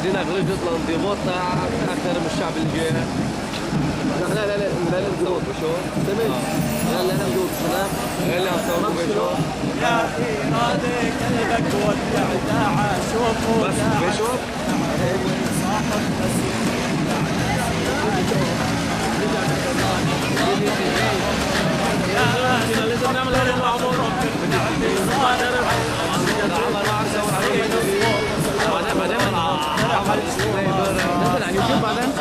جينا غير جزء الانضباط اكثر من الشعب اللي جاي. لا نزود بشو تمام. لا نزود سلام اللي هنصور بشو يا إرادة قلبك ودع داعا شوفوا بس بشو صاحب نسيم يا لازم نعمل هذا المعمور بالنعمة صادر عمل عرسه بعدين نزل على يوتيوب بعدين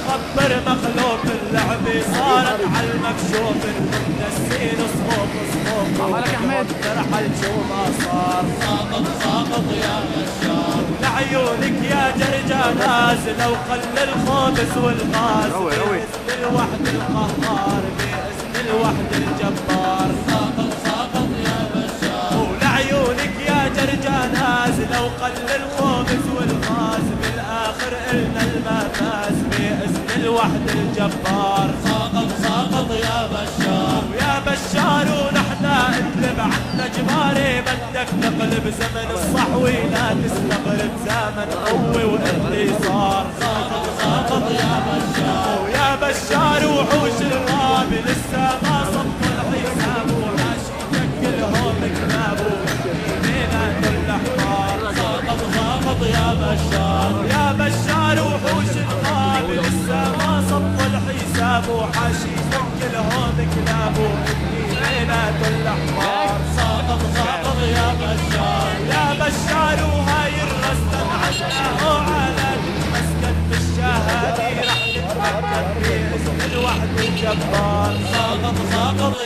خبر مخلوق اللعبة صارت على المكشوف المنسين صفوف عمالك يا حميد ترحل شو ما صار ساقط يا بشار لعيونك يا جرجان نازل وقل الخبز والغاز بإذن الوحد القهار بإذن الوحد الجبار ساقط يا بشار ولعيونك يا جرجان نازل وقل الخبز والغاز بالآخر إلنا المفاز بإذن الوحد الجبار ساقط يا بشار ويا بشار ونحنا نقلب عنا جباري بدك تقلب زمن الصحوي لا تستغرب زمن قوي وانتصار ساقط يا بشار ويا بشار وحوش الغاب لسه ما صفوا الحساب وماشي يشكلهم كلابه بينات الاحمر ساقط يا بشار وحوش الغاب لسه ما صفوا الحساب وحاشي يشكلهم كلابه بينات الاحمر ساقط يا بشار وهاي الرسم عشنا وعلى المسكن بالشهادي رح نتمكن باسم الوحد الجبار ساقط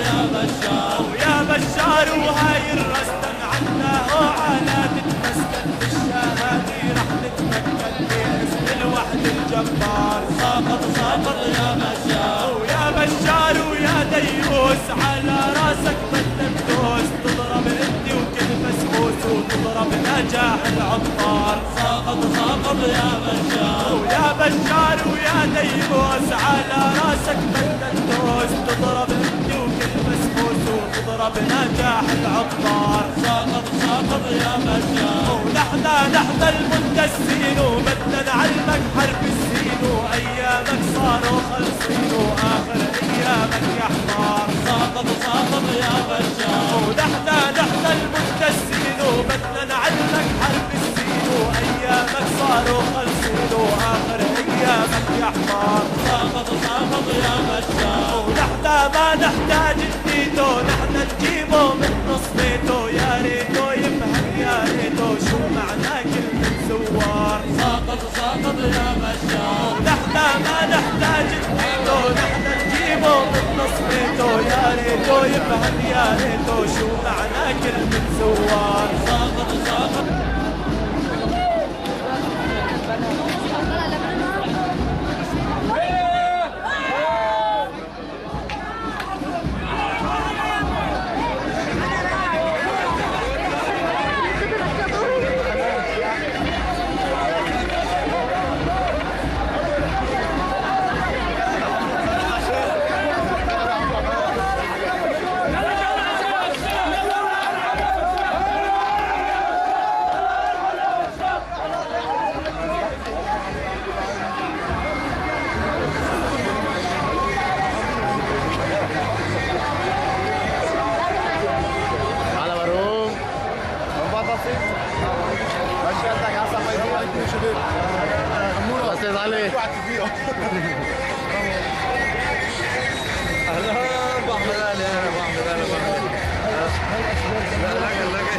يا بشار وهاي الرسم عنا وعلى المسكن بالشهادي رح نتمكن باسم الوحد الجبار ساقط يا بشار ويا ديوس على راسك بدك دوس تضرب انت وكل مسبوس وتضرب نجاح العطار ساقط يا بشار ويا ديوس على راسك بدك دوس تضرب انت وكل مسبوس وتضرب نجاح العطار ساقط يا بشار ونحن المندسين وبدنا نعلمك حرب السين وايامك صاروا خلصين واخر ايامك يا حمار ساقط يا بشار ونحن المندسين وبدنا نعلمك حرب السين وايامك صاروا خلصين واخر ايامك يا حمار ساقط يا بشار ونحن ما نحتاج جديده نحن نجيبه من نص بيته يا ريته يفهم يا ريته شو معنى كلمة زوار ساقط يا بشار نحن ما نحتاج جديده نحن نجيبه من نص بيته يا ريته يفهم يا ريته شو معنى كلمة زوار ساقط استاذ علي اهلا ابو احمد اهلا ابو احمد لا